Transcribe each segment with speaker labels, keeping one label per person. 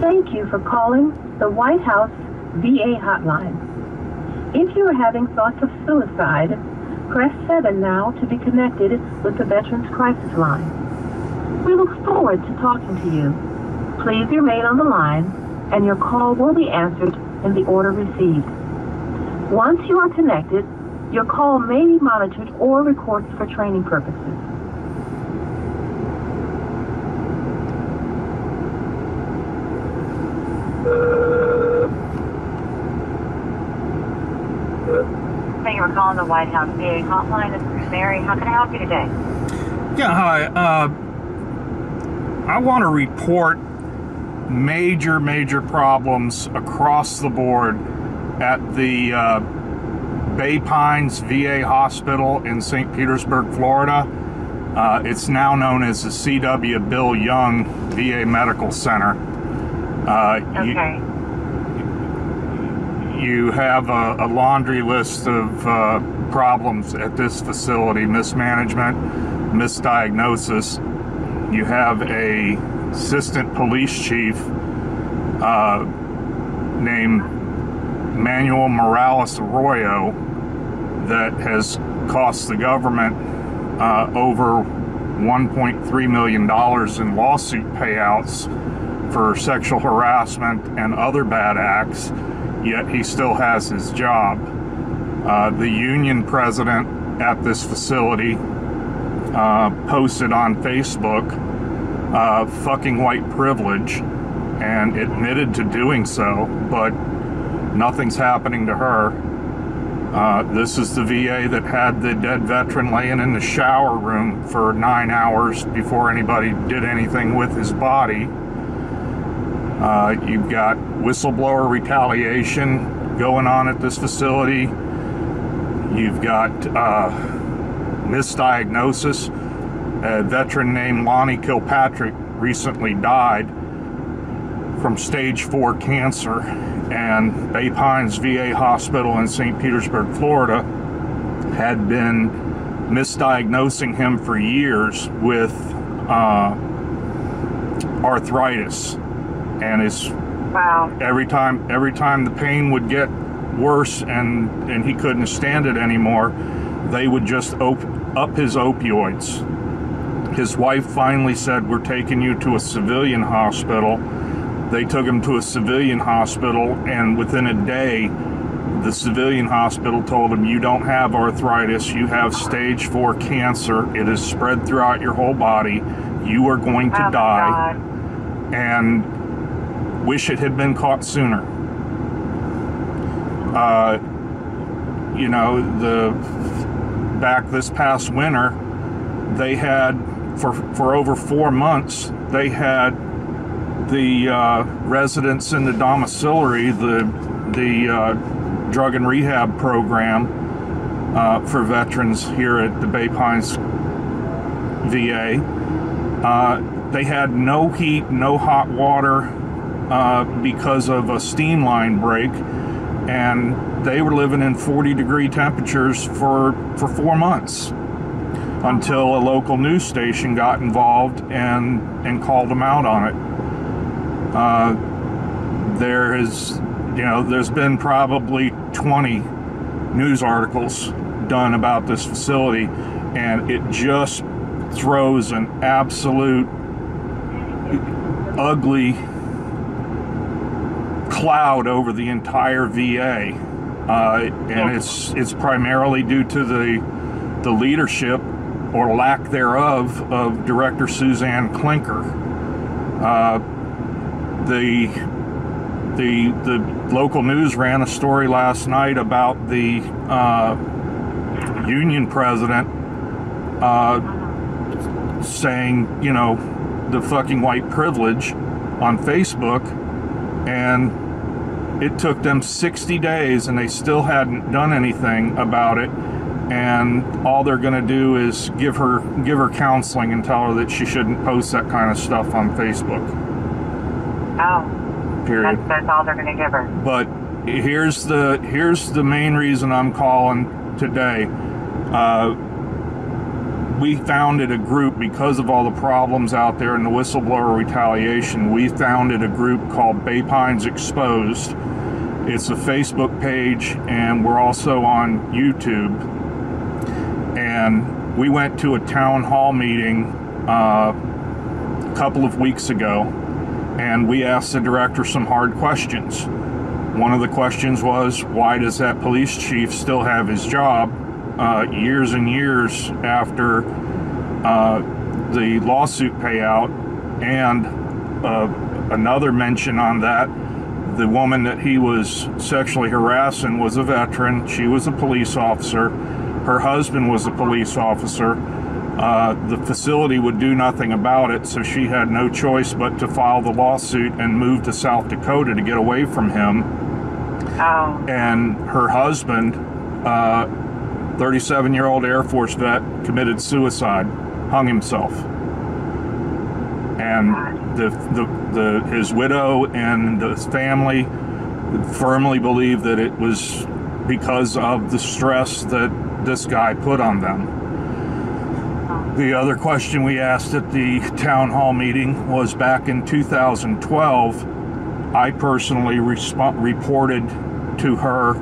Speaker 1: Thank you for calling the White House VA hotline. If you are having thoughts of suicide, press 7 now to be connected with the Veterans Crisis Line. We look forward to talking to you. Please remain on the line, and your call will be answered in the order received. Once you are connected, your call may be monitored or recorded for training purposes.
Speaker 2: Thank you for calling the White House VA hotline. This is Mary. How can I help you today?
Speaker 3: Yeah, hi. I want to report major problems across the board at the Bay Pines VA Hospital in St. Petersburg, Florida. It's now known as the C.W. Bill Young VA Medical Center.
Speaker 2: Okay.
Speaker 3: You have a laundry list of problems at this facility: mismanagement, misdiagnosis. You have a assistant police chief named Morales-Arroyo that has cost the government over $1.3 million in lawsuit payouts for sexual harassment and other bad acts, yet he still has his job. The union president at this facility posted on Facebook fucking white privilege and admitted to doing so, but nothing's happening to her. This is the VA that had the dead veteran laying in the shower room for 9 hours before anybody did anything with his body. You've got whistleblower retaliation going on at this facility. You've got misdiagnosis. A veteran named Lonnie Kilpatrick recently died from stage 4 cancer, and Bay Pines VA Hospital in St. Petersburg, Florida had been misdiagnosing him for years with arthritis, and is every time the pain would get worse and he couldn't stand it anymore, they would just up his opioids. His wife finally said, "We're taking you to a civilian hospital." They took him to a civilian hospital, and within a day, the civilian hospital told him, "You don't have arthritis, you have stage 4 cancer. It is spread throughout your whole body. You are going to die." And wish it had been caught sooner. You know, back this past winter, they had, for over 4 months, they had the residents in the domiciliary, the drug and rehab program for veterans here at the Bay Pines VA. They had no heat, no hot water because of a steam line break, and they were living in 40-degree temperatures for 4 months until a local news station got involved and called them out on it. There's been probably 20 news articles done about this facility, and it just throws an absolute ugly cloud over the entire VA, and it's primarily due to the leadership or lack thereof of Director Suzanne Klinker. The local news ran a story last night about the union president saying, you know, the fucking white privilege on Facebook, and it took them 60 days and they still hadn't done anything about it, and all they're going to do is give her counseling and tell her that she shouldn't post that kind of stuff on Facebook.
Speaker 2: Oh.
Speaker 3: Period.
Speaker 2: That's all they're going to give her.
Speaker 3: But here's the main reason I'm calling today. we founded a group because of all the problems out there and the whistleblower retaliation. We founded a group called Bay Pines Exposed. It's a Facebook page, and we're also on YouTube. And we went to a town hall meeting a couple of weeks ago, and we asked the director some hard questions. One of the questions was, why does that police chief still have his job years and years after the lawsuit payout? And another mention on that, the woman that he was sexually harassing was a veteran. She was a police officer. Her husband was a police officer. The facility would do nothing about it, so she had no choice but to file the lawsuit and move to South Dakota to get away from him.
Speaker 2: Oh.
Speaker 3: And her husband, 37-year-old Air Force vet, committed suicide, hung himself. And his widow and his family firmly believe that it was because of the stress that this guy put on them. The other question we asked at the town hall meeting was, back in 2012, I personally reported to her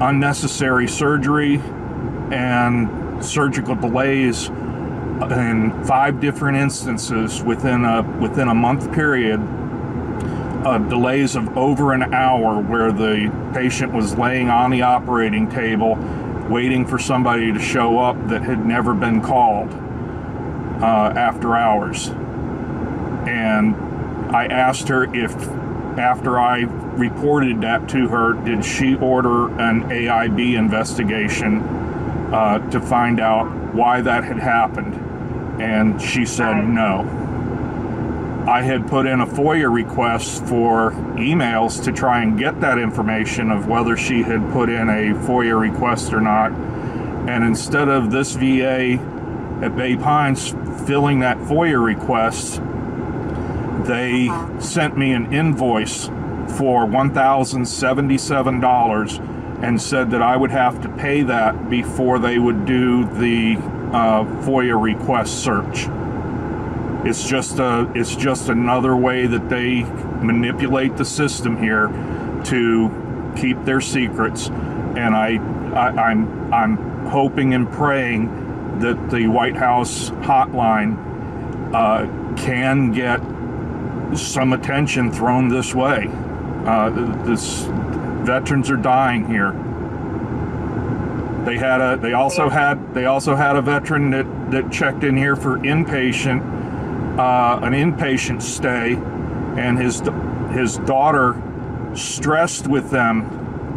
Speaker 3: unnecessary surgery and surgical delays in 5 different instances within a month period, delays of over an hour where the patient was laying on the operating table waiting for somebody to show up that had never been called after hours. And I asked her if, after I reported that to her, did she order an AIB investigation to find out why that had happened. And she said no. I had put in a FOIA request for emails to try and get that information of whether she had put in a FOIA request or not. And instead of this VA at Bay Pines filling that FOIA request, they sent me an invoice for $1,077 and said that I would have to pay that before they would do the FOIA request search. It's just another way that they manipulate the system here to keep their secrets. And I'm hoping and praying that the White House hotline can get some attention thrown this way. Veterans are dying here. They also had a veteran that checked in here for an inpatient stay, and his daughter stressed with them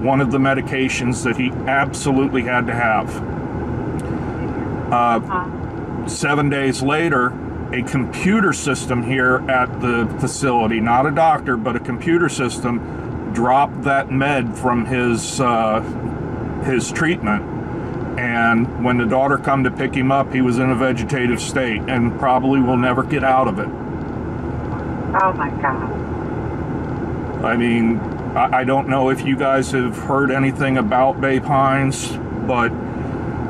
Speaker 3: one of the medications that he absolutely had to have. 7 days later, a computer system here at the facility, not a doctor, but a computer system, dropped that med from his treatment. And when the daughter come to pick him up, he was in a vegetative state and probably will never get out of it.
Speaker 2: Oh my God.
Speaker 3: I mean, I don't know if you guys have heard anything about Bay Pines, but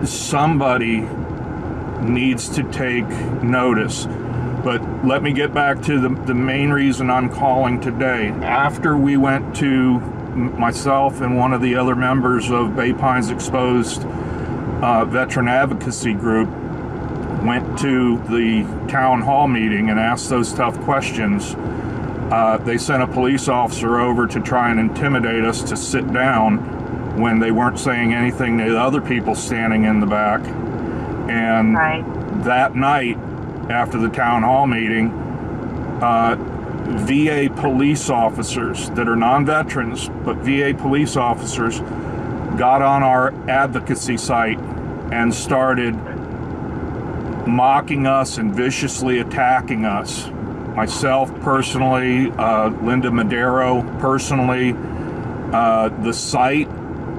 Speaker 3: somebody needs to take notice. But let me get back to the main reason I'm calling today. After we went to, myself and one of the other members of Bay Pines Exposed veteran advocacy group went to the town hall meeting and asked those tough questions, they sent a police officer over to try and intimidate us to sit down when they weren't saying anything to the other people standing in the back. And that night, after the town hall meeting, VA police officers that are non-veterans, but VA police officers, got on our advocacy site and started mocking us and viciously attacking us. Myself personally, Linda Madero personally, the site,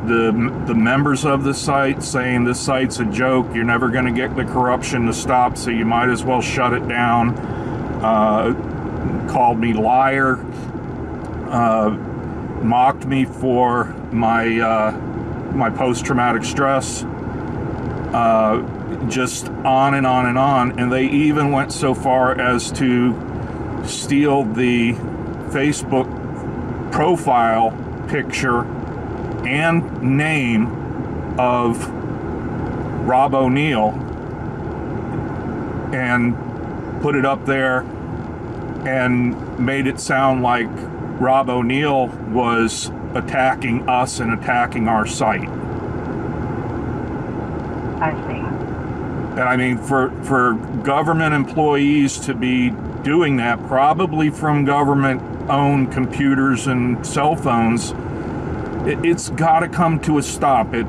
Speaker 3: the members of the site saying this site's a joke, you're never going to get the corruption to stop, so you might as well shut it down. Called me liar, mocked me for my post-traumatic stress, just on and on and on. And they even went so far as to steal the Facebook profile picture and name of Rob O'Neill and put it up there and made it sound like Rob O'Neill was attacking us and attacking our site.
Speaker 2: I see.
Speaker 3: And I mean, for government employees to be doing that, probably from government-owned computers and cell phones, it's got to come to a stop. It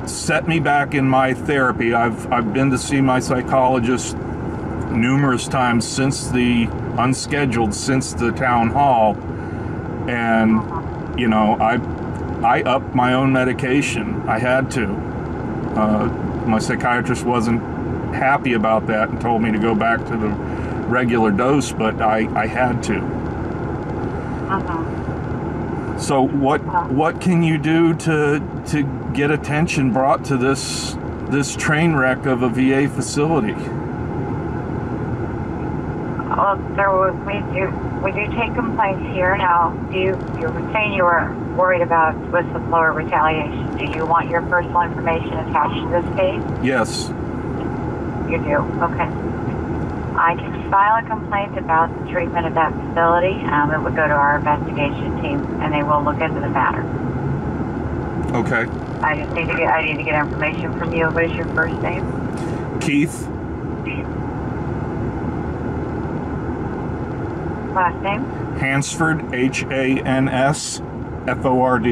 Speaker 3: set me back in my therapy. I've been to see my psychologist numerous times since the unscheduled, since the town hall, and you know, I upped my own medication. I had to. My psychiatrist wasn't happy about that and told me to go back to the regular dose, but I had to. So what can you do to get attention brought to this train wreck of a VA facility?
Speaker 2: Well, we do take complaints here now. You were saying you were worried about whistleblower retaliation. Do you want your personal information attached to this case?
Speaker 3: Yes.
Speaker 2: You do? Okay. I can file a complaint about the treatment of that facility. It would go to our investigation team, and they will look into the matter.
Speaker 3: Okay.
Speaker 2: I need to get information from you. What is your first name?
Speaker 3: Keith.
Speaker 2: Last name?
Speaker 3: Hansford, Hansford.
Speaker 2: Do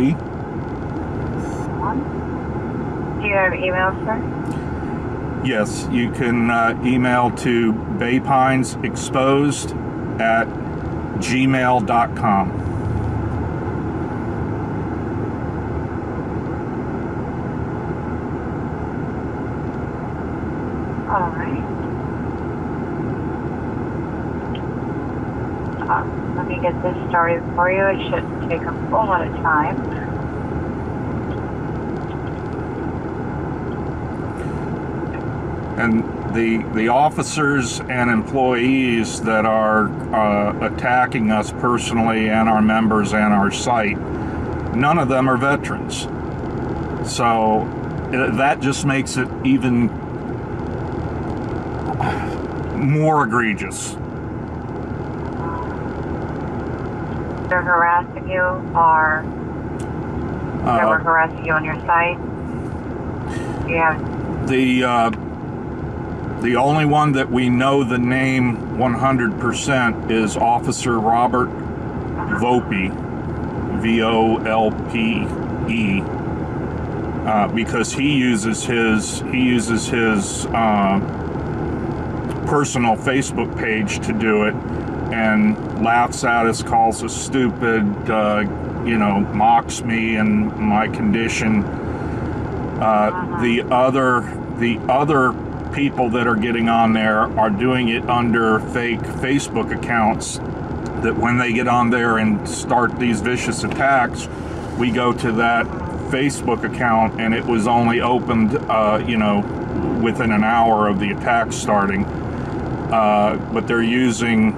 Speaker 2: you have email, sir?
Speaker 3: Yes, you can email to baypinesexposed@gmail.com.
Speaker 2: All right. Let me get this started for you. It shouldn't take a whole lot of time.
Speaker 3: And the officers and employees that are attacking us personally and our members and our site, none of them are veterans. So that just makes it even more egregious.
Speaker 2: They're harassing you, or they were harassing you on your site? Yeah.
Speaker 3: The only one that we know the name 100% is Officer Robert Volpe, Volpe, because he uses his personal Facebook page to do it, and laughs at us, calls us stupid, you know, mocks me and my condition. The other people that are getting on there are doing it under fake Facebook accounts, that when they get on there and start these vicious attacks, we go to that Facebook account and it was only opened, you know, within an hour of the attack starting. But they're using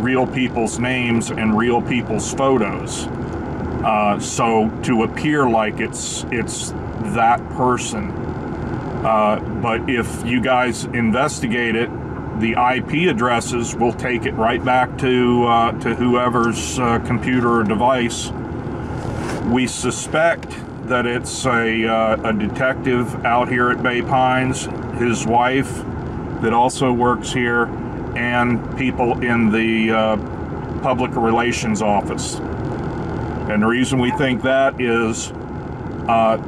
Speaker 3: real people's names and real people's photos, so to appear like it's that person. But if you guys investigate it, the IP addresses will take it right back to whoever's computer or device. We suspect that it's a detective out here at Bay Pines, his wife that also works here, and people in the public relations office. And the reason we think that is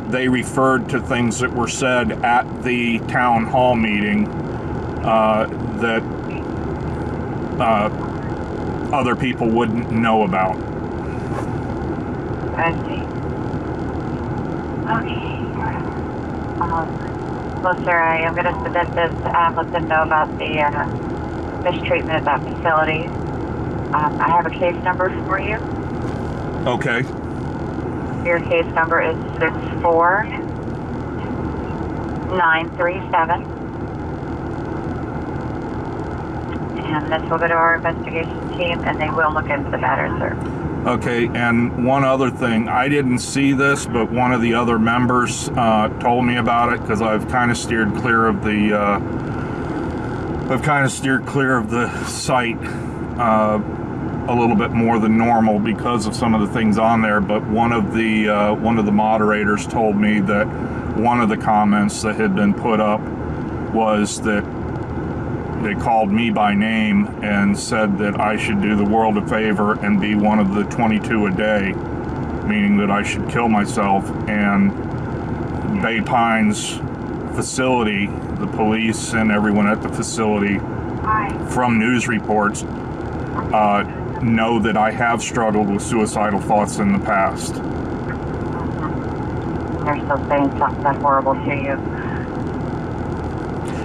Speaker 3: they referred to things that were said at the town hall meeting that other people wouldn't know about.
Speaker 2: I see. Okay. Well, sir, I am going to submit this and let them know about the mistreatment at that facility. I have a case number for you.
Speaker 3: Okay.
Speaker 2: Your case number is 64 937. And this will go to our investigation team, and they will look into the matter, sir.
Speaker 3: Okay, and one other thing, I didn't see this, but one of the other members told me about it, because I've kind of steered clear of the site a little bit more than normal because of some of the things on there. But one of the moderators told me that one of the comments that had been put up was that they called me by name and said that I should do the world a favor and be one of the 22 a day, meaning that I should kill myself. And Bay Pines facility, the police and everyone at the facility, from news reports, know that I have struggled with suicidal thoughts in the past.
Speaker 2: They're still saying something that horrible to you.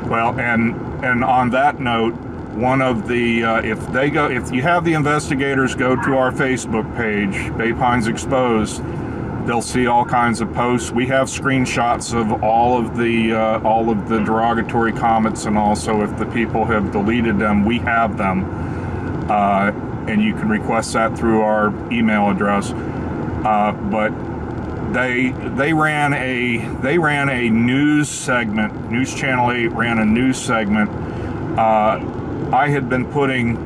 Speaker 3: Well, and on that note, one of the if you have the investigators go to our Facebook page, Bay Pines Exposed, they'll see all kinds of posts. We have screenshots of all of the derogatory comments, and also if the people have deleted them, we have them, and you can request that through our email address. But they ran a news segment. News Channel 8 ran a news segment. I had been putting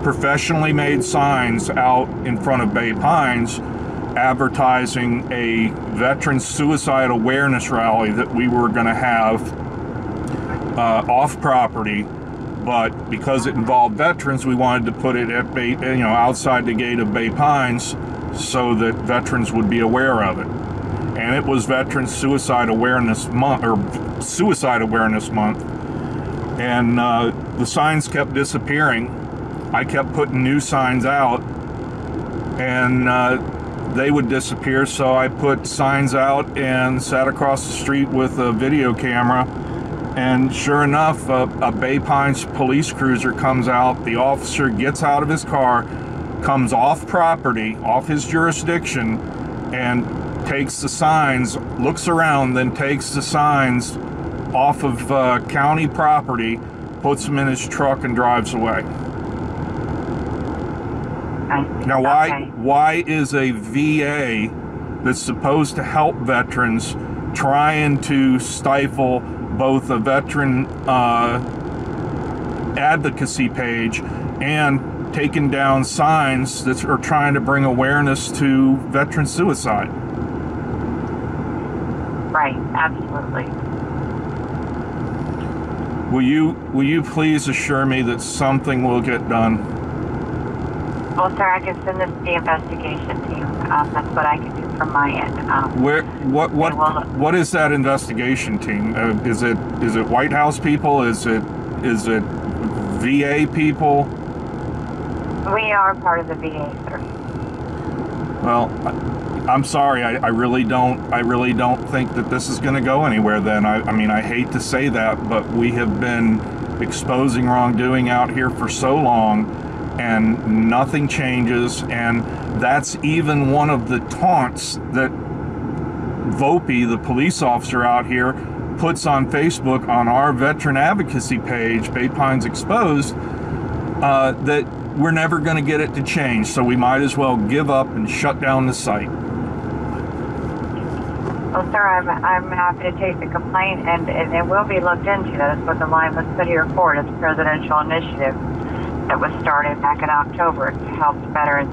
Speaker 3: professionally made signs out in front of Bay Pines advertising a veteran suicide awareness rally that we were going to have off property, but because it involved veterans, we wanted to put it at outside the gate of Bay Pines so that veterans would be aware of it. And it was Veterans Suicide Awareness Month, or Suicide Awareness Month, and the signs kept disappearing. I kept putting new signs out, and they would disappear, so I put signs out and sat across the street with a video camera, and sure enough, a Bay Pines police cruiser comes out. The officer gets out of his car, comes off property, off his jurisdiction, and takes the signs, looks around, then takes the signs off of county property, puts them in his truck, and drives away. Now, why is a VA that's supposed to help veterans trying to stifle both a veteran advocacy page and taking down signs that are trying to bring awareness to veteran suicide?
Speaker 2: Right, absolutely.
Speaker 3: Will you please assure me that something will get done?
Speaker 2: Well, sir, I can send this to the investigation team. That's what I can do from my end.
Speaker 3: What is that investigation team? Is it White House people? Is it VA people?
Speaker 2: We are part of the VA, sir.
Speaker 3: Well, I'm sorry. I really don't think that this is going to go anywhere. Then I mean, I hate to say that, but we have been exposing wrongdoing out here for so long, and nothing changes. And that's even one of the taunts that Volpe, the police officer out here, puts on Facebook on our veteran advocacy page, Bay Pines Exposed, that we're never going to get it to change, so we might as well give up and shut down the site.
Speaker 2: Well, sir, I'm happy to take the complaint, and it will be looked into. That's what the line was put here for. It's a presidential initiative that was started back in October to help veterans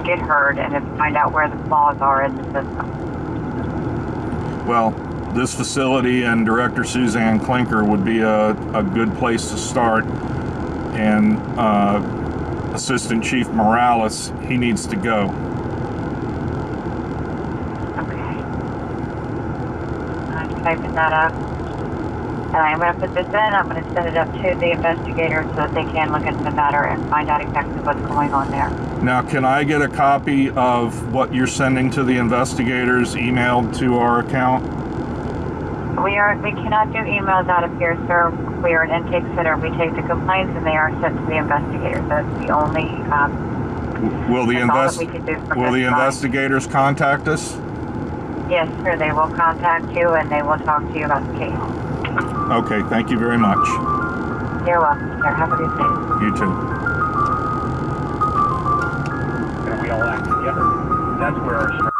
Speaker 2: get heard and to find out where the flaws are in the system.
Speaker 3: Well, this facility and Director Suzanne Klinker would be a good place to start. And Assistant Chief Morales, he needs to go.
Speaker 2: Okay. I'm typing that up. And I'm going to put this in. I'm going to send it up to the investigators so that they can look into the matter and find out exactly what's going on there.
Speaker 3: Now, can I get a copy of what you're sending to the investigators emailed to our account?
Speaker 2: We cannot do emails out of here, sir. We are an intake center. We take the complaints and they are sent to the investigators. That's the only.
Speaker 3: Will the investigators contact us?
Speaker 2: Yes, sir. They will contact you and they will talk to you about the case.
Speaker 3: Okay, thank you very much.
Speaker 2: You're welcome, sir. Have a good day.
Speaker 3: You too.
Speaker 4: And we all act together. That's where our strength